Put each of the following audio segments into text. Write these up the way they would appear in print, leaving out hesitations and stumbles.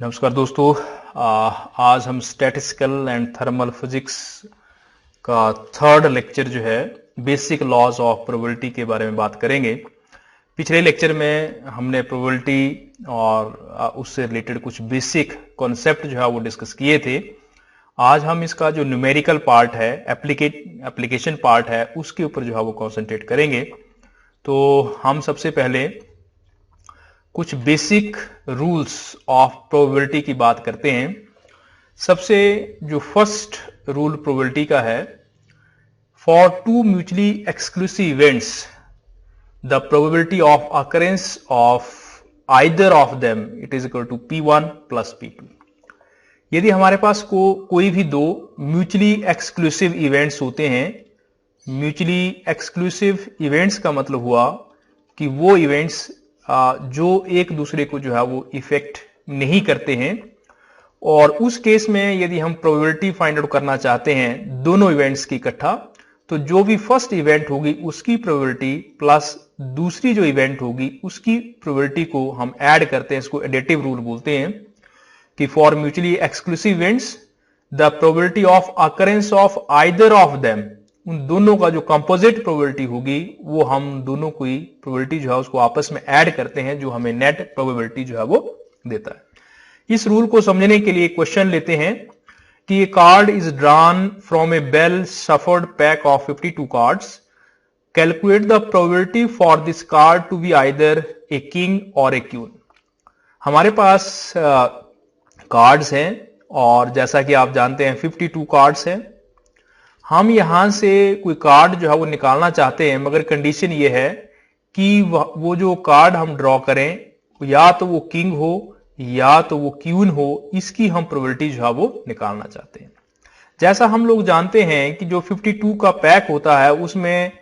नमस्कार दोस्तों। आज हम स्टैटिस्टिकल एंड थर्मल फिजिक्स का थर्ड लेक्चर जो है बेसिक लॉज ऑफ प्रोबेबिलिटी के बारे में बात करेंगे। पिछले लेक्चर में हमने प्रोबेबिलिटी और उससे रिलेटेड कुछ बेसिक कॉन्सेप्ट जो है वो डिस्कस किए थे। आज हम इसका जो न्यूमेरिकल पार्ट है, एप्लीकेशन पार्ट है, उसके ऊपर जो है वो कॉन्सेंट्रेट करेंगे। तो हम सबसे पहले कुछ बेसिक रूल्स ऑफ प्रोबेबिलिटी की बात करते हैं। सबसे जो फर्स्ट रूल प्रोबेबिलिटी का है, for two mutually exclusive events the probability of occurrence of either of them it is equal to P1 plus P2। यदि हमारे पास कोई भी दो म्यूचुअली एक्सक्लूसिव इवेंट्स होते हैं, म्यूचुअली एक्सक्लूसिव इवेंट्स का मतलब हुआ कि वो इवेंट्स जो एक दूसरे को जो है वो इफेक्ट नहीं करते हैं, और उस केस में यदि हम प्रोबेबिलिटी फाइंड आउट करना चाहते हैं दोनों इवेंट्स की इकट्ठा, तो जो भी फर्स्ट इवेंट होगी उसकी प्रोबेबिलिटी प्लस दूसरी जो इवेंट होगी उसकी प्रोबेबिलिटी को हम ऐड करते हैं। इसको एडिटिव रूल बोलते हैं कि for mutually exclusive events the probability of occurrence of either of them, उन दोनों का जो कंपोजिट प्रोबेबिलिटी होगी वो हम दोनों की प्रोबेबिलिटी जो है उसको आपस में ऐड करते हैं, जो हमें नेट प्रोबेबिलिटी जो है वो देता है। इस रूल को समझने के लिए क्वेश्चन लेते हैं कि a card is drawn from a well shuffled pack of 52 cards. Calculate the probability for this card to be either a king or a queen. हमारे पास कार्ड्स हैं और जैसा कि आप जानते हैं 52 कार्ड्स हैं। हम यहां से कोई कार्ड जो है वो निकालना चाहते हैं, मगर कंडीशन ये है कि वो जो कार्ड हम ड्रॉ करें या तो वो किंग हो या तो वो क्वीन हो, इसकी हम प्रोबेबिलिटी जो है वो निकालना चाहते हैं। जैसा हम लोग जानते हैं कि जो 52 का पैक होता है उसमें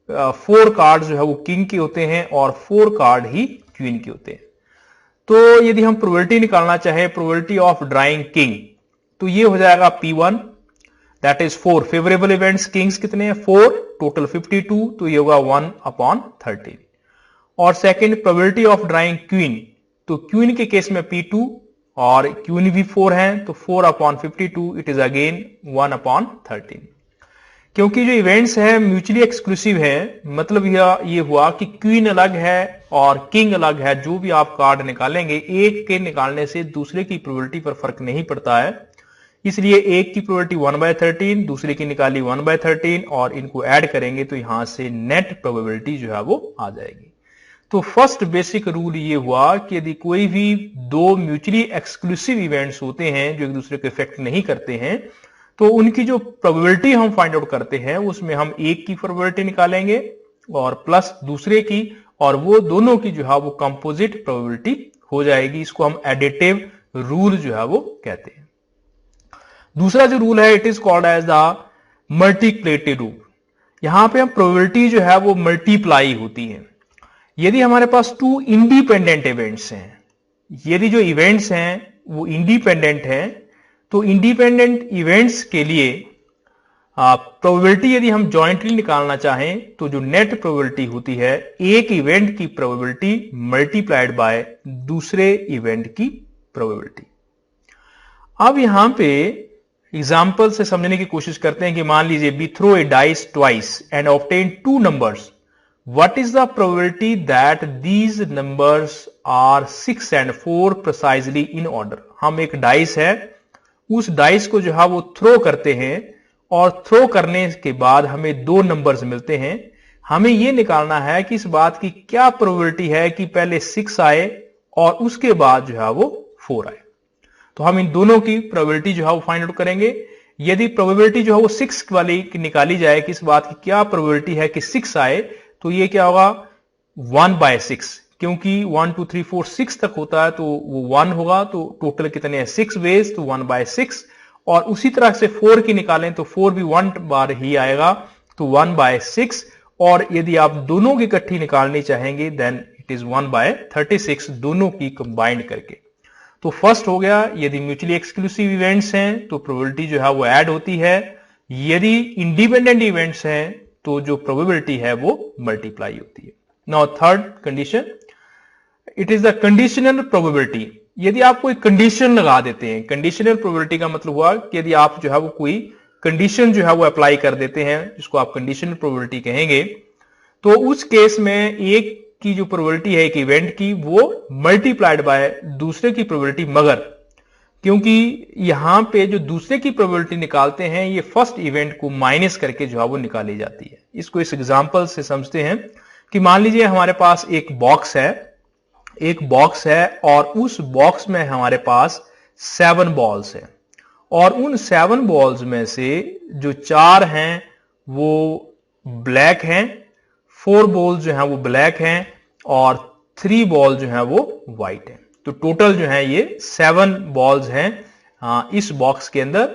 4 कार्ड जो है वो किंग के होते हैं और 4 कार्ड ही क्वीन के होते हैं। तो यदि हम प्रोबेबिलिटी निकालना चाहें, प्रोबेबिलिटी ऑफ ड्राइंग किंग, तो ये हो जाएगा P1, that is 4 favourable events. Kings कितने हैं? 4, टोटल 52, तो ये होगा 1/13। और second probability of drawing queen, तो क्वीन के केस में P2 और क्वीन भी 4 हैं, तो 4/52 इट इज अगेन 1/13। क्योंकि जो इवेंट्स हैं म्यूचुअली एक्सक्लूसिव है, मतलब ये हुआ कि क्वीन अलग है और किंग अलग है। जो भी आप कार्ड निकालेंगे, एक के निकालने से दूसरे की प्रोबेबिलिटी पर फर्क नहीं पड़ता है, इसलिए एक की प्रोबेबिलिटी 1/13, दूसरे की निकाली 1/13, और इनको ऐड करेंगे तो यहां से नेट प्रोबेबिलिटी जो है वो आ जाएगी। तो फर्स्ट बेसिक रूल ये हुआ कि यदि कोई भी दो म्यूचुअली एक्सक्लूसिव इवेंट्स होते हैं जो एक दूसरे को इफेक्ट नहीं करते हैं, तो उनकी जो प्रोबेबिलिटी हम फाइंड आउट करते हैं उसमें हम एक की प्रोबेबिलिटी निकालेंगे और प्लस दूसरे की, और वो दोनों की जो है वो कंपोजिट प्रोबेबिलिटी हो जाएगी। इसको हम एडिटिव रूल जो है वो कहते हैं। दूसरा जो रूल है, it is called as the multiplicative rule. यहां पे हम प्रोबेबिलिटी जो है वो मल्टीप्लाई होती है। यदि हमारे पास 2 इंडिपेंडेंट इवेंट्स हैं, यदि जो इवेंट्स हैं वो इंडिपेंडेंट हैं, तो इंडिपेंडेंट इवेंट्स के लिए प्रोबेबिलिटी यदि हम जॉइंटली निकालना चाहें तो जो नेट प्रोबेबिलिटी होती है, एक इवेंट की प्रोबेबिलिटी मल्टीप्लाइड बाय दूसरे इवेंट की प्रोबेबिलिटी। अब यहां पे एग्जाम्पल से समझने की कोशिश करते हैं कि मान लीजिए we throw a dice twice and obtain 2 numbers, what is the probability that these numbers are 6 and 4 precisely in order. हम एक डाइस है, उस डाइस को जो है वो थ्रो करते हैं और थ्रो करने के बाद हमें 2 नंबर्स मिलते हैं। हमें यह निकालना है कि इस बात की क्या प्रोबेबिलिटी है कि पहले 6 आए और उसके बाद जो है वो 4 आए। तो हम इन दोनों की प्रोबेबिलिटी जो है वो फाइंड आउट करेंगे। यदि प्रोबेबिलिटी जो है वो 6 वाली की निकाली जाए कि इस बात की क्या प्रोबेबिलिटी है कि 6 आए, तो ये क्या होगा 1/6, क्योंकि 1 2 3 4 6 तक होता है तो वो 1 होगा। तो टोटल कितने हैं 6 वेज, तो 1/6। और उसी तरह से 4 की निकालें तो 4 भी 1 बार ही आएगा, तो 1/6। और यदि आप दोनों की इकट्ठी निकालनी चाहेंगे देन इट इज 1/36, दोनों की कंबाइंड करके। तो फर्स्ट हो गया, यदि म्यूचुअली एक्सक्लूसिव इवेंट्स हैं तो प्रोबेबिलिटी जो है वो ऐड होती है। यदि इंडिपेंडेंट इवेंट्स हैं तो जो प्रोबेबिलिटी है वो मल्टीप्लाई होती है। Now third condition, it is the conditional probability. यदि आप कोई कंडीशन लगा देते हैं, कंडीशनल प्रोबेबिलिटी का मतलब हुआ कि यदि आप जो है वो कोई कंडीशन जो है वो अप्लाई कर देते हैं, जिसको आप कंडीशनल प्रोबेबिलिटी कहेंगे, तो उस केस में एक की जो प्रोबेबिलिटी है एक इवेंट की, वो मल्टीप्लाइड बाय दूसरे की प्रोबेबिलिटी, मगर क्योंकि यहां पे जो दूसरे की प्रोबेबिलिटी निकालते हैं ये फर्स्ट इवेंट को माइनस करके जो है वो निकाली जाती है। इसको इस एग्जांपल से समझते हैं कि मान लीजिए हमारे पास एक बॉक्स है और उस बॉक्स में हमारे पास 7 बॉल्स हैं, और उन 7 बॉल्स में से जो 4 हैं वो ब्लैक हैं, 4 बॉल्स जो हैं वो ब्लैक हैं, और 3 बॉल जो हैं वो व्हाइट हैं। तो टोटल जो है ये 7 बॉल्स हैं इस बॉक्स के अंदर,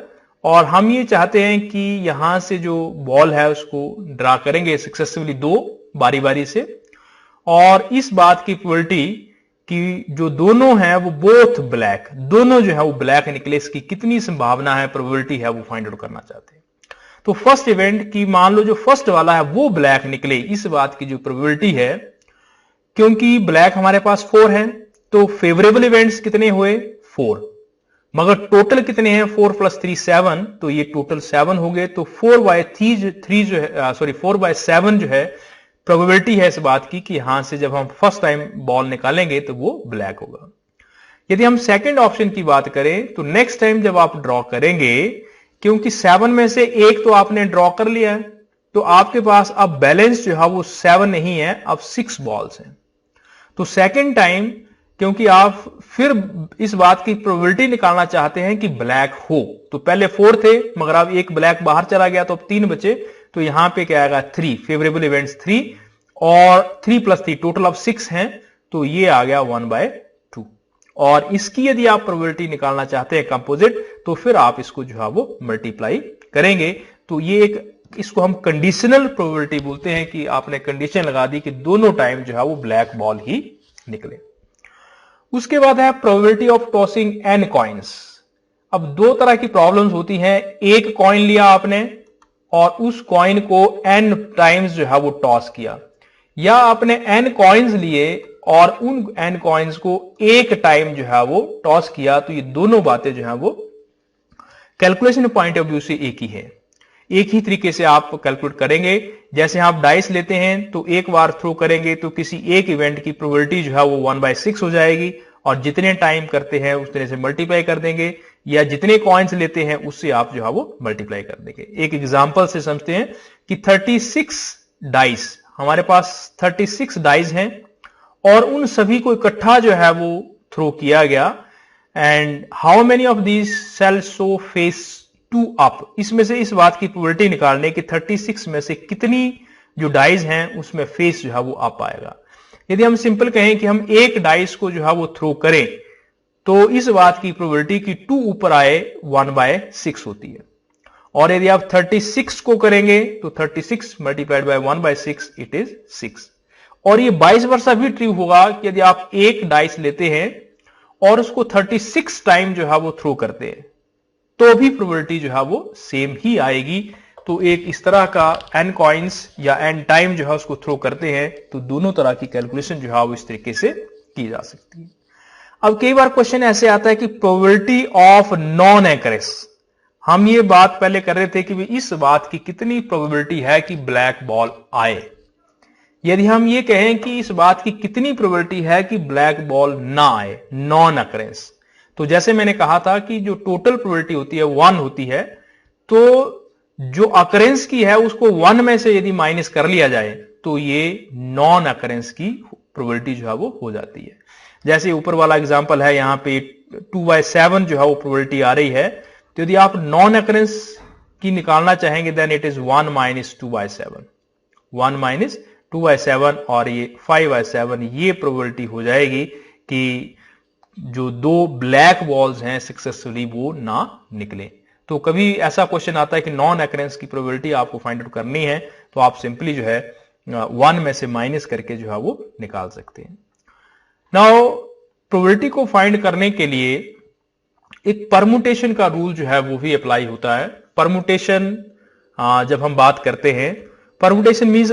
और हम ये चाहते हैं कि यहां से जो बॉल है उसको ड्रा करेंगे सक्सेसिवली 2 बारी बारी से, और इस बात की प्रोबेबिलिटी कि जो दोनों हैं वो बोथ ब्लैक, दोनों जो है वो ब्लैक निकले, इसकी कितनी संभावना है, प्रोबेबिलिटी है, वो फाइंड आउट करना चाहते हैं। तो फर्स्ट इवेंट की मान लो जो फर्स्ट वाला है वो ब्लैक निकले, इस बात की जो प्रोबेबिलिटी है, क्योंकि ब्लैक हमारे पास 4 है, तो फेवरेबल इवेंट्स कितने हुए 4, मगर टोटल कितने हैं 4 + 3 7, तो ये टोटल 7 हो गए। तो 4/3 जो है 4/7 जो है प्रोबेबिलिटी है इस बात की कि यहां से जब हम फर्स्ट टाइम बॉल निकालेंगे तो वो ब्लैक होगा। यदि हम सेकंड ऑप्शन की बात करें तो नेक्स्ट टाइम जब आप ड्रॉ करेंगे, क्योंकि 7 में से एक तो आपने ड्रॉ कर लिया है, तो आपके पास अब बैलेंस जो है वो 7 नहीं है, अब 6 बॉल्स हैं। तो सेकंड टाइम क्योंकि आप फिर इस बात की प्रोबेबिलिटी निकालना चाहते हैं कि ब्लैक हो, तो पहले 4 थे मगर अब एक ब्लैक बाहर चला गया तो अब 3 बचे, तो यहां पे क्या आएगा 3, फेवरेबल इवेंट्स 3, और 3 + 3 टोटल अब 6 हैं, तो ये आ गया 1/2। और इसकी यदि आप प्रोबेबिलिटी निकालना चाहते हैं कंपोजिट, तो फिर आप इसको जो है वो मल्टीप्लाई करेंगे। तो ये इसको हम कंडीशनल प्रोबेबिलिटी बोलते हैं कि आपने कंडीशन लगा दी कि दोनों टाइम जो है वो ब्लैक बॉल ही निकले। उसके बाद है probability of tossing n coins. अब 2 तरह की प्रॉब्लम्स होती हैं, एक कॉइन लिया आपने और उस कॉइन को n टाइम्स जो है वो टॉस किया, या आपने n कॉइन्स लिए और उन n कॉइन्स को एक टाइम जो है वो टॉस किया, तो ये दोनों बातें जो है वो कैलकुलेशन पॉइंट ऑफ व्यू से एक ही है। एक ही तरीके से आप कैलकुलेट करेंगे। जैसे आप डाइस लेते हैं तो एक बार थ्रो करेंगे तो किसी एक इवेंट की प्रोबेबिलिटी जो है वो 1/6 हो जाएगी, और जितने टाइम करते हैं उस तरह से मल्टीप्लाई कर देंगे, या जितने कॉइन्स लेते हैं उससे आप जो है वो मल्टीप्लाई कर देंगे। एक एग्जांपल से समझते हैं कि 36 डाइस, हमारे पास 36 डाइस हैं और उन सभी को इकट्ठा जो है वो थ्रो किया गया, and how many of these shall show face 2 up. इसमें से इस बात की प्रोबेबिलिटी निकालने की 36 में से कितनी जो डाइस हैं उसमें फेस जो है वो अप आएगा। यदि हम सिंपल कहें कि हम एक डाइस को जो है वो थ्रो करें, तो इस बात की प्रोबेबिलिटी कि 2 ऊपर आए 1/6 होती है। और यदि आप 36 को करेंगे तो 36 मल्टीप्लाइड बाय 1/6 इट इज 6। और ये 22 वर्षा भी ट्रू होगा कि यदि आप एक डाइस लेते हैं और उसको 36 टाइम जो है वो थ्रो करते हैं, तो भी प्रोबेबिलिटी जो है वो सेम ही आएगी। तो एक इस तरह का n कॉइन्स या n टाइम जो है उसको थ्रो करते हैं, तो दोनों तरह की कैलकुलेशन जो है वो इस तरीके से की जा सकती है। अब कई बार क्वेश्चन ऐसे आता है कि प्रोबेबिलिटी ऑफ नॉन एक्रेस, हम ये बात पहले कर रहे थे कि इस बात की कितनी प्रोबेबिलिटी है कि ब्लैक बॉल आए। यदि हम ये कहें कि इस बात की कितनी प्रोबेबिलिटी है कि ब्लैक बॉल ना आए, नॉन अकरेंस, तो जैसे मैंने कहा था कि जो टोटल प्रोबेबिलिटी होती है 1 होती है, तो जो अकरेंस की है उसको 1 में से यदि माइनस कर लिया जाए तो ये नॉन अकरेंस की प्रोबेबिलिटी जो है वो हो जाती है। जैसे ऊपर वाला एग्जांपल है, यहां पे 2/7 जो है वो प्रोबेबिलिटी आ रही है, तो यदि आप नॉन अकरेंस की निकालना चाहेंगे देन इट इज 1 - 2/7, 1 - 2/7, और ये 5/7 ये प्रोबेबिलिटी हो जाएगी कि जो 2 ब्लैक बॉल्स हैं सक्सेसफुली वो ना निकले। तो कभी ऐसा क्वेश्चन आता है कि नॉन अकरेंस की प्रोबेबिलिटी आपको फाइंड आउट करनी है, तो आप सिंपली जो है 1 में से माइनस करके जो है वो निकाल सकते हैं। नाउ प्रोबेबिलिटी को फाइंड करने के लिए एक परमुटेशन का रूल जो है वो भी अप्लाई होता है। परमुटेशन जब हम बात करते हैं, permutation means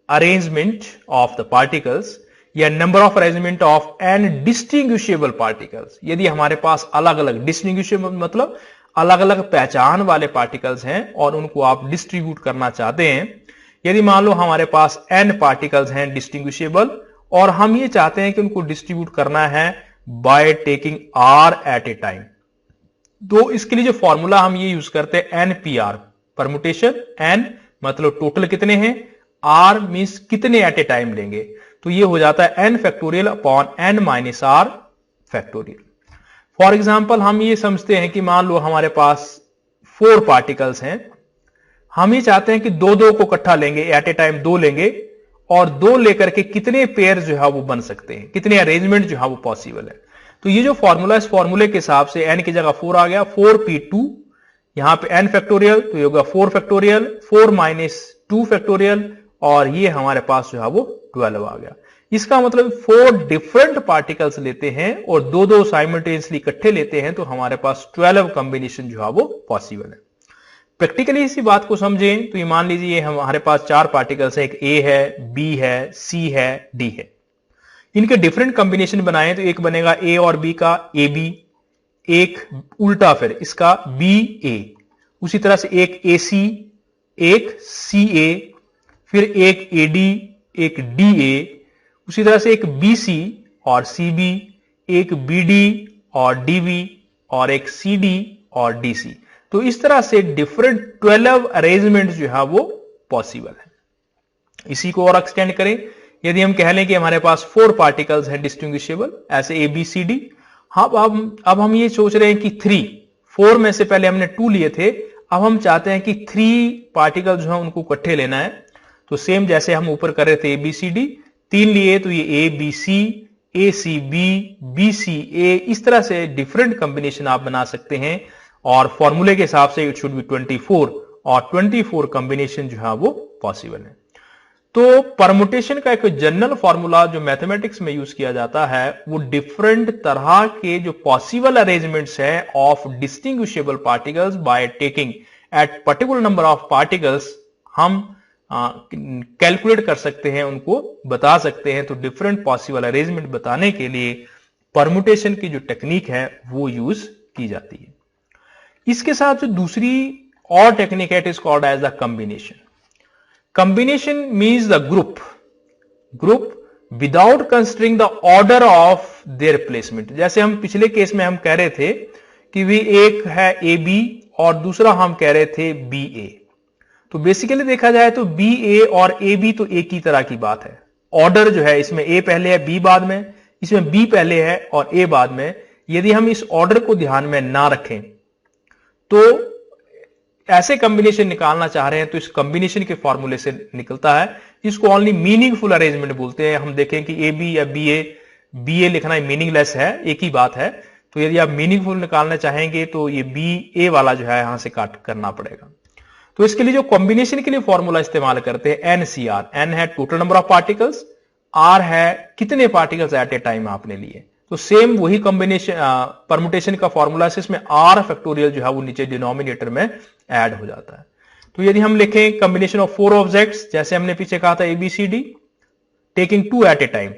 arrangement of the particles, या number of arrangement of n distinguishable particles, यदि हमारे पास अलग अलग, डिस्टिंग्विशेबल मतलब अलग अलग पहचान वाले पार्टिकल्स हैं और उनको आप डिस्ट्रीब्यूट करना चाहते हैं। यदि मान लो हमारे पास n पार्टिकल्स हैं डिस्टिंग्विशेबल और हम ये चाहते हैं कि उनको डिस्ट्रीब्यूट करना है by taking r at a time, तो इसके लिए जो फॉर्मूला हम ये यूज करते हैं NPR, परमुटेशन, n मतलब टोटल कितने हैं, r मींस कितने एट ए टाइम लेंगे, तो ये हो जाता है n factorial upon n minus r factorial. For example हम ये समझते हैं कि मान लो हमारे पास 4 पार्टिकल्स हैं, हम ये चाहते हैं कि दो दो को इकट्ठा लेंगे, एट ए टाइम 2 लेंगे और 2 लेकर के कितने पेयर जो है वो बन सकते हैं, कितने अरेंजमेंट जो है वो पॉसिबल है। तो ये जो फॉर्मूला, इस फॉर्मूले के हिसाब से n की जगह 4 आ गया, 4p2, यहां पे n फैक्टोरियल तो ये होगा 4 फैक्टोरियल, 4 माइनस 2 फैक्टोरियल और ये हमारे पास जो है वो 12 आ गया। इसका मतलब 4 डिफरेंट पार्टिकल्स लेते हैं और दो दो साइमल्टेनियसली इकट्ठे लेते हैं तो हमारे पास 12 कॉम्बिनेशन जो है वो पॉसिबल है। प्रैक्टिकली इसी बात को समझें तो ये मान लीजिए हमारे पास 4 पार्टिकल्स है, एक A है, B है, C है, D है। इनके डिफरेंट कॉम्बिनेशन बनाए तो एक बनेगा A और B का AB, एक उल्टा फिर इसका BA, उसी तरह से एक AC, एक CA, फिर एक AD, एक DA, उसी तरह से एक BC और CB, एक BD और DB और एक CD और DC। तो इस तरह से डिफरेंट 12 अरेंजमेंट जो है वो पॉसिबल है। इसी को और एक्सटेंड करें, यदि हम कह लें कि हमारे पास 4 पार्टिकल्स हैं डिस्टिंग्विशेबल, ऐसे ABCD, अब हम ये सोच रहे हैं कि 4 में से पहले हमने 2 लिए थे, अब हम चाहते हैं कि 3 पार्टिकल जो है उनको इकट्ठे लेना है। तो सेम जैसे हम ऊपर कर रहे थे ABCD, 3 लिए तो ये ABC, ACB, BCA, इस तरह से डिफरेंट कॉम्बिनेशन आप बना सकते हैं और फॉर्मूले के हिसाब से इट शुड बी 24 और 24 कॉम्बिनेशन जो है वो पॉसिबल है। तो परमुटेशन का एक जनरल फॉर्मूला जो मैथमेटिक्स में यूज किया जाता है वो डिफरेंट तरह के जो पॉसिबल अरेंजमेंट्स है of distinguishable particles by taking at particular number of particles हम कैलकुलेट कर सकते हैं, उनको बता सकते हैं। तो डिफरेंट पॉसिबल अरेंजमेंट बताने के लिए परमुटेशन की जो टेक्निक है वो यूज की जाती है। इसके साथ जो दूसरी और टेक्निक है, it is called as the combination. Combination means the group without considering the order of their placement. जैसे हम पिछले केस में हम कह रहे थे कि भी एक है AB और दूसरा हम कह रहे थे BA, तो बेसिकली देखा जाए तो BA और AB तो एक ही तरह की बात है। ऑर्डर जो है इसमें A पहले है, B बाद में, इसमें B पहले है और A बाद में। यदि हम इस ऑर्डर को ध्यान में ना रखें तो ऐसे कॉम्बिनेशन निकालना चाह रहे हैं तो इस कॉम्बिनेशन के फॉर्मूले से निकलता है। इसको ओनली मीनिंगफुल अरेंजमेंट बोलते हैं। हम देखें कि AB या BA लिखना मीनिंगलेस है, एक ही बात है। तो यदि आप मीनिंगफुल निकालना चाहेंगे तो ये BA वाला जो है यहां से काट करना पड़ेगा। तो इसके लिए जो कॉम्बिनेशन के लिए फॉर्मूला इस्तेमाल करते हैं NCR, N है total number of particles, R है कितने पार्टिकल्स एट ए टाइम आपने लिए। तो सेम वही कॉम्बिनेशन परमुटेशन का फॉर्मूला है, इसमें R फैक्टोरियल जो है वो नीचे डिनोमिनेटर में ऐड हो जाता है। तो यदि हम लिखें कॉम्बिनेशन ऑफ 4 ऑब्जेक्ट्स, जैसे हमने पीछे कहा था ABCD taking 2 at a time,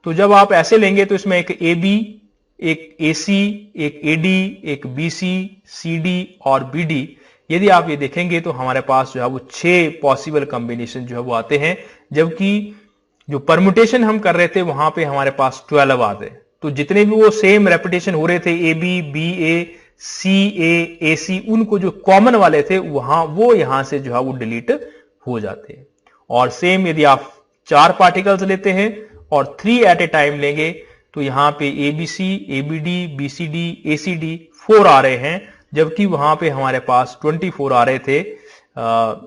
तो जब आप ऐसे लेंगे तो इसमें एक AB, एक AC, एक AD, एक BC, CD और BD, यदि आप ये देखेंगे तो हमारे पास जो है वो 6 पॉसिबल कॉम्बिनेशन जो है वो आते हैं, जबकि जो परमुटेशन हम कर रहे थे वहां पे हमारे पास 12 आते। तो जितने भी वो सेम रेपिटेशन हो रहे थे AB, BA, CA, AC, उनको जो कॉमन वाले थे वो यहां से जो है वो डिलीट हो जाते हैं। और सेम यदि आप 4 पार्टिकल्स लेते हैं और 3 एट ए टाइम लेंगे तो यहां पे ABC, ABD, BCD, ACD 4 आ रहे हैं, जबकि वहां पे हमारे पास 24 आ रहे थे।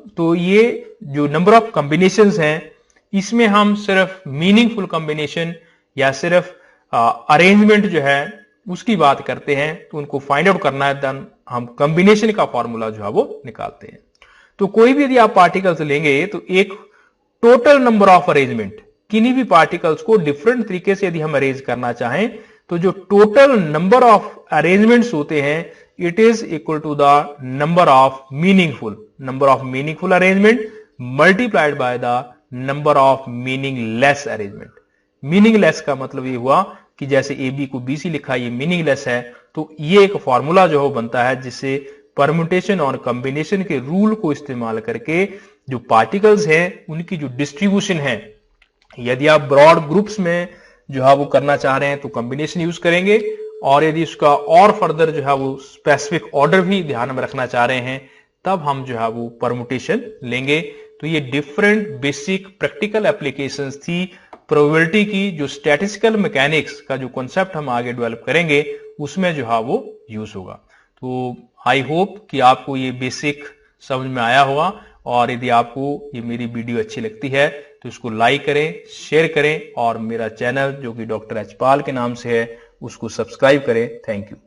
तो ये जो नंबर ऑफ कॉम्बिनेशंस हैं इसमें हम सिर्फ मीनिंगफुल कॉम्बिनेशन या सिर्फ अरेंजमेंट जो है उसकी बात करते हैं। तो उनको फाइंड आउट करना है, देन हम कॉम्बिनेशन का फॉर्मूला जो है वो निकालते हैं। तो कोई भी यदि आप पार्टिकल्स लेंगे तो एक टोटल नंबर ऑफ अरेंजमेंट, किन्हीं भी पार्टिकल्स को डिफरेंट तरीके से यदि हम अरेंज करना चाहें तो जो टोटल नंबर ऑफ अरेंजमेंट्स होते हैं it is equal to the number of meaningful arrangement multiplied by the number of meaningless arrangement. Meaningless का मतलब ये हुआ कि जैसे ए बी को BC लिखा, ये मीनिंगलेस है। तो ये एक फॉर्मूला जो है बनता है जिससे परम्यूटेशन और कॉम्बिनेशन के रूल को इस्तेमाल करके जो पार्टिकल्स हैं उनकी जो डिस्ट्रीब्यूशन है, यदि आप ब्रॉड ग्रुप्स में जो है वो करना चाह रहे हैं तो कॉम्बिनेशन यूज करेंगे, और यदि उसका और फर्दर जो है वो स्पेसिफिक ऑर्डर भी ध्यान में रखना चाह रहे हैं तब हम जो है वो परम्यूटेशन लेंगे। तो ये डिफरेंट बेसिक प्रैक्टिकल एप्लीकेशंस थी प्रोबेबिलिटी की, जो स्टैटिस्टिकल मैकेनिक्स का जो कॉन्सेप्ट हम आगे डेवलप करेंगे उसमें जो है वो यूज होगा। तो आई होप कि आपको ये बेसिक समझ में आया होगा, और यदि आपको ये मेरी वीडियो अच्छी लगती है तो इसको लाइक करें, शेयर करें, और मेरा चैनल जो कि डॉक्टर एचपाल के नाम से है उसको सब्सक्राइब करें। Thank you.